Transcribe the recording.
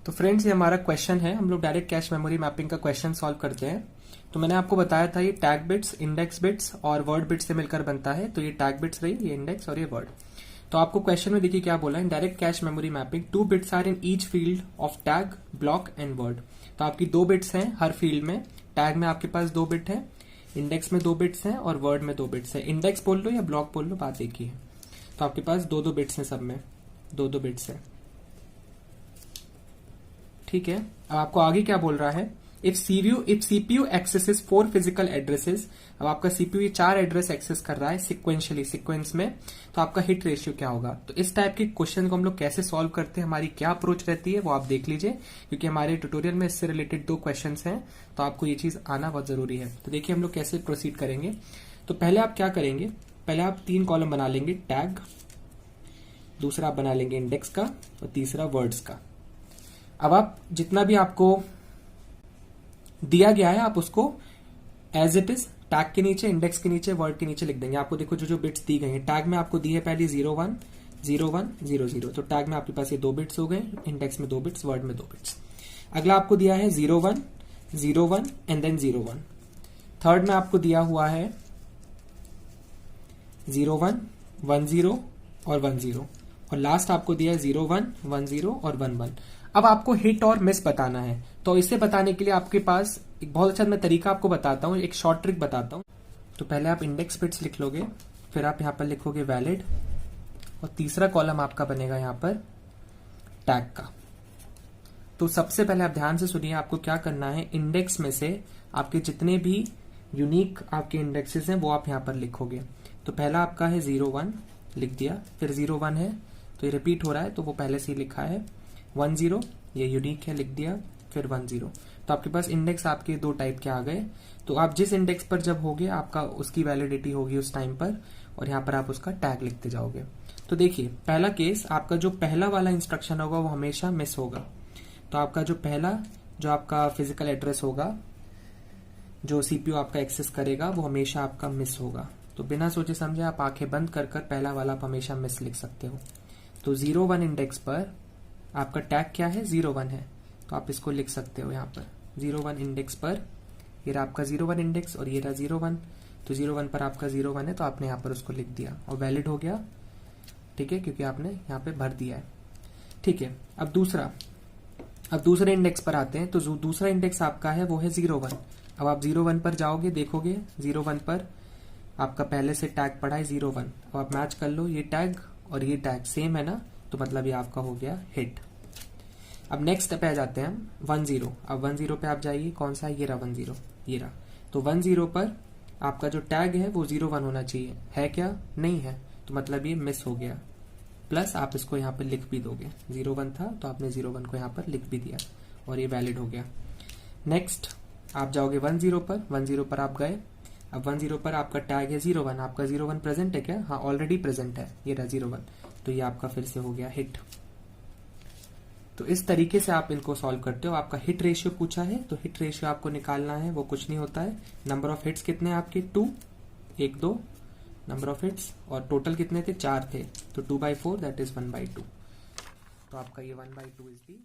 तो फ्रेंड्स ये हमारा क्वेश्चन है, हम लोग डायरेक्ट कैश मेमोरी मैपिंग का क्वेश्चन सॉल्व करते हैं। तो मैंने आपको बताया था ये टैग बिट्स, इंडेक्स बिट्स और वर्ड बिट्स से मिलकर बनता है। तो ये टैग बिट्स रही, ये इंडेक्स और ये वर्ड। तो आपको क्वेश्चन में देखिए क्या बोला है, direct cache memory mapping 2 bits are in each field of tag, block and word. तो आपकी 2 बिट्स हैं हर फील्ड में। टैग में आपके पास 2 बिट है, इंडेक्स में 2 बिट्स हैं और वर्ड में 2 बिट्स है। इंडेक्स बोल लो या ब्लॉक बोल लो, बात एक ही है। तो आपके पास 2-2 बिट्स हैं, सब में 2-2 बिट्स है। ठीक है, अब आपको आगे क्या बोल रहा है, if CPU axes 4 physical addresses. अब आपका सीपीयू ये 4 एड्रेस एक्सेस कर रहा है सिक्वेंशियली, सीक्वेंस में, तो आपका हिट रेशियो क्या होगा। तो इस टाइप के क्वेश्चन को हम लोग कैसे सॉल्व करते हैं, हमारी क्या अप्रोच रहती है वो आप देख लीजिए, क्योंकि हमारे ट्यूटोरियल में इससे रिलेटेड 2 क्वेश्चन हैं, तो आपको ये चीज आना बहुत जरूरी है। तो देखिए हम लोग कैसे प्रोसीड करेंगे। तो पहले आप क्या करेंगे, पहले आप 3 कॉलम बना लेंगे टैग, दूसरा आप बना लेंगे इंडेक्स का और तीसरा वर्ड्स का। अब आप जितना भी आपको दिया गया है आप उसको एज इट इज टैग के नीचे, इंडेक्स के नीचे, वर्ड के नीचे लिख देंगे। आपको देखो जो बिट्स दी गई हैं, टैग में आपको दी है पहली 01 01 00, तो टैग में आपके पास ये 2 बिट्स हो गए, इंडेक्स में 2 बिट्स, वर्ड में 2 बिट्स। अगला आपको दिया है 01 01 एंड देन 01। थर्ड में आपको दिया हुआ है 01 10 और 10, और लास्ट आपको दिया है 01 10 और 11। अब आपको हिट और मिस बताना है, तो इसे बताने के लिए आपके पास एक बहुत अच्छा मैं तरीका आपको बताता हूँ, एक शॉर्ट ट्रिक बताता हूँ। तो पहले आप इंडेक्स बिट्स लिख लोगे, फिर आप यहाँ पर लिखोगे वैलिड, और तीसरा कॉलम आपका बनेगा यहाँ पर टैग का। तो सबसे पहले आप ध्यान से सुनिए, आपको क्या करना है, इंडेक्स में से आपके जितने भी यूनिक आपके इंडेक्सेस हैं वो आप यहाँ पर लिखोगे। तो पहला आपका है 01 लिख दिया, फिर 01 है तो ये रिपीट हो रहा है तो वो पहले से ही लिखा है। 10 ये यूनिक है, लिख दिया, फिर 10। तो आपके पास इंडेक्स आपके 2 टाइप के आ गए। तो आप जिस इंडेक्स पर जब होगे आपका उसकी वैलिडिटी होगी उस टाइम पर, और यहाँ पर आप उसका टैग लिखते जाओगे। तो देखिए पहला केस, आपका जो पहला वाला इंस्ट्रक्शन होगा वो हमेशा मिस होगा। तो आपका जो पहला जो आपका फिजिकल एड्रेस होगा जो सीपीयू आपका एक्सेस करेगा वो हमेशा आपका मिस होगा। तो बिना सोचे समझे आप आंखें बंद कर पहला वाला आप हमेशा मिस लिख सकते हो। तो 01 इंडेक्स पर आपका टैग क्या है, 01 है, तो आप इसको लिख सकते हो यहाँ पर 01 इंडेक्स पर। ये रहा आपका 01 इंडेक्स और ये रहा 01। तो 01 पर आपका 01 है तो आपने यहाँ पर उसको लिख दिया और वैलिड हो गया। ठीक है, क्योंकि आपने यहाँ पे भर दिया है। ठीक है, अब दूसरे इंडेक्स पर आते हैं। तो जो दूसरा इंडेक्स आपका है वो है 01। अब आप 01 पर जाओगे, देखोगे 01 पर आपका पहले से टैग पड़ा है 01। अब आप मैच कर लो, ये टैग और ये टैग सेम है ना, तो मतलब ये आपका हो गया हिट। अब नेक्स्ट पे आ जाते हैं हम 10। अब 10 पे आप जाइए, कौन सा है, ये रहा 10, ये रहा। तो 10 पर आपका जो टैग है वो 01 होना चाहिए, है क्या, नहीं है, तो मतलब ये मिस हो गया। प्लस आप इसको यहाँ पे लिख भी दोगे, 01 था तो आपने 01 को यहाँ पर लिख भी दिया और ये वैलिड हो गया। नेक्स्ट आप जाओगे 10 पर, 10 पर आप गए। अब 10 पर आपका टैग है 01, आपका 01 प्रेजेंट है क्या, हाँ ऑलरेडी प्रेजेंट है, ये रहा 01, तो ये आपका फिर से हो गया हिट। तो इस तरीके से आप इनको सॉल्व करते हो। आपका हिट रेशियो पूछा है, तो हिट रेशियो आपको निकालना है, वो कुछ नहीं होता है, नंबर ऑफ हिट्स कितने हैं आपके 2, 1 2 नंबर ऑफ हिट्स, और टोटल कितने थे, 4 थे, तो 2/4 दैट इज 1/2। तो आपका ये 1/2 इज दी